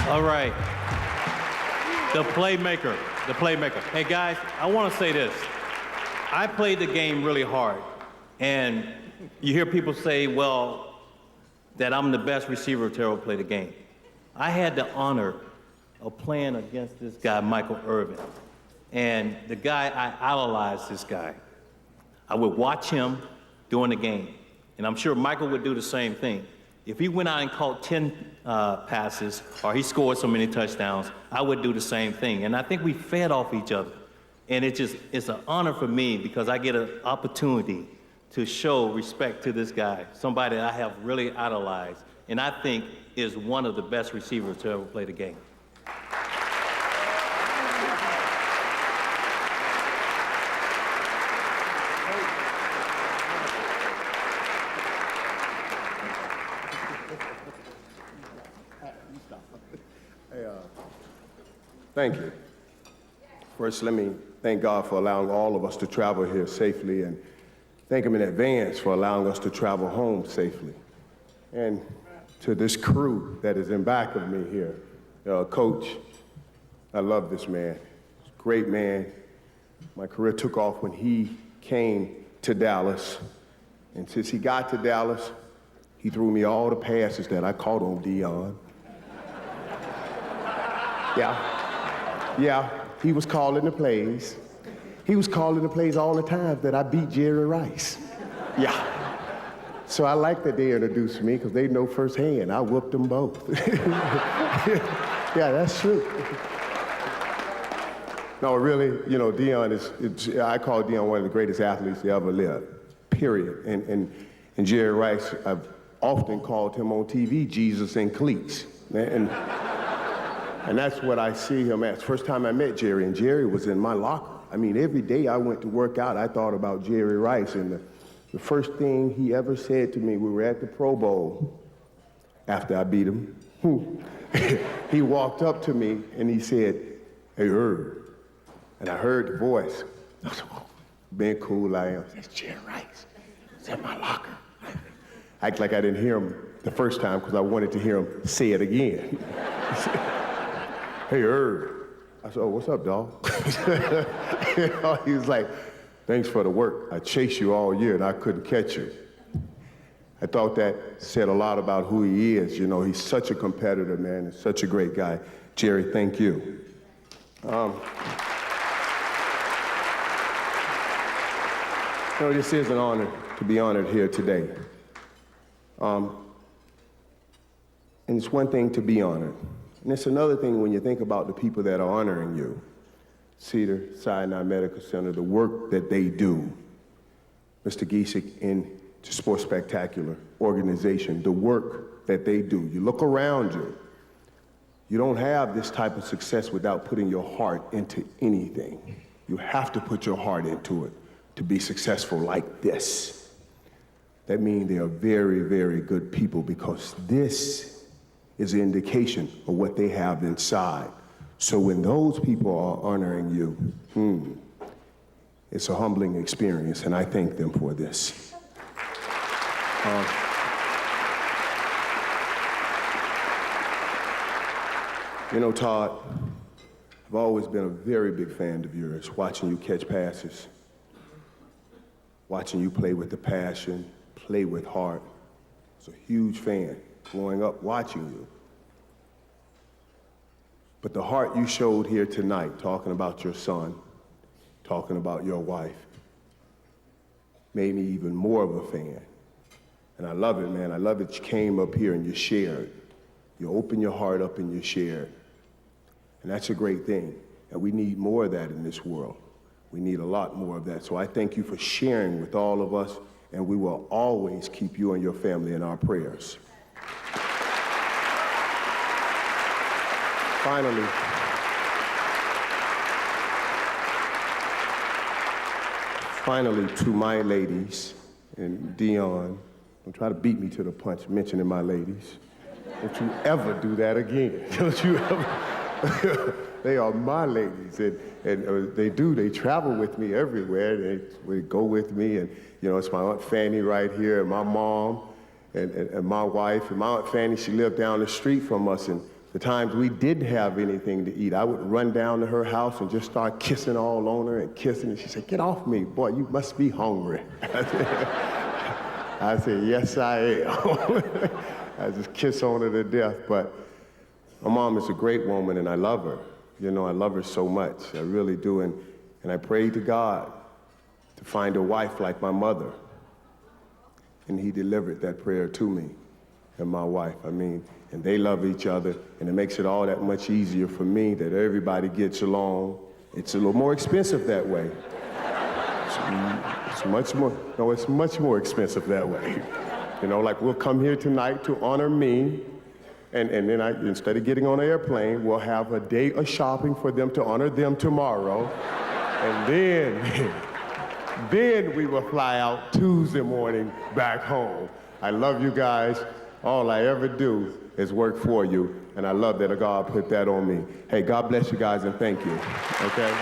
All right. The playmaker. Hey, guys, I want to say this. I played the game really hard. And you hear people say, well, that I'm the best receiver to ever play the game. I had the honor of playing against this guy, Michael Irvin. And the guy, I idolized this guy. I would watch him during the game. And I'm sure Michael would do the same thing. If he went out and caught 10 passes, or he scored so many touchdowns, I would do the same thing. And I think we fed off each other. And it's an honor for me because I get an opportunity to show respect to this guy, somebody that I have really idolized, and I think is one of the best receivers to ever play the game. Thank you. First, let me thank God for allowing all of us to travel here safely, and thank him in advance for allowing us to travel home safely. And to this crew that is in back of me here, Coach, I love this man. He's a great man. My career took off when he came to Dallas. And since he got to Dallas, he threw me all the passes that I caught on Dion. Yeah, he was calling the plays. He was calling the plays all the time that I beat Jerry Rice. Yeah. So I like that they introduced me because they know firsthand I whooped them both. Yeah, that's true. No, really, you know, Dion I call Dion one of the greatest athletes to ever live, period. And Jerry Rice, I've often called him on TV Jesus in cleats. And that's what I see him as. First time I met Jerry, and Jerry was in my locker. I mean, every day I went to work out, I thought about Jerry Rice. And the first thing he ever said to me, we were at the Pro Bowl after I beat him. He walked up to me and he said, "Hey, Irv." And I heard the voice. I said, "Oh, being cool I am." That's Jerry Rice. It's in my locker. Act like I didn't hear him the first time because I wanted to hear him say it again. "Hey, Irv." I said, "Oh, what's up, dog?" You know, he was like, "Thanks for the work. I chased you all year and I couldn't catch you." I thought that said a lot about who he is. You know, he's such a competitor, man, and such a great guy. Jerry, thank you. You know, this is an honor to be honored here today. And it's one thing to be honored. And it's another thing when you think about the people that are honoring you. Cedar-Sinai Medical Center, the work that they do. Mr. Giesick in the Sports Spectacular organization, the work that they do. You look around you. You don't have this type of success without putting your heart into anything. You have to put your heart into it to be successful like this. That means they are very, very good people because this is an indication of what they have inside. So when those people are honoring you, it's a humbling experience, and I thank them for this. You know, Todd, I've always been a very big fan of yours, watching you catch passes, watching you play with the passion, play with heart. I was a huge fan growing up watching you. But the heart you showed here tonight, talking about your son, talking about your wife, made me even more of a fan. And I love it, man. I love that you came up here and you shared. You opened your heart up and you shared. And that's a great thing. And we need more of that in this world. We need a lot more of that. So I thank you for sharing with all of us, and we will always keep you and your family in our prayers. Finally, to my ladies, and Dion, don't try to beat me to the punch mentioning my ladies. Don't you ever do that again. Don't you ever. They are my ladies, and they travel with me everywhere. They go with me, and you know, it's my Aunt Fanny right here, and my mom, and my wife. And my Aunt Fanny, she lived down the street from us, and the times we didn't have anything to eat, I would run down to her house and just start kissing all on her and kissing, and she said, "Get off me, boy, you must be hungry." I said, "Yes, I am." I just kiss on her to death, but my mom is a great woman, and I love her. You know, I love her so much, I really do, and I pray to God to find a wife like my mother, and he delivered that prayer to me and my wife. I mean, and they love each other, and it makes it all that much easier for me that everybody gets along. It's a little more expensive that way. It's much more expensive that way. You know, like we'll come here tonight to honor me, and then instead of getting on an airplane, we'll have a day of shopping for them to honor them tomorrow, and then we will fly out Tuesday morning back home. I love you guys. All I ever do is work for you, and I love that God put that on me. Hey, God bless you guys, and thank you, okay?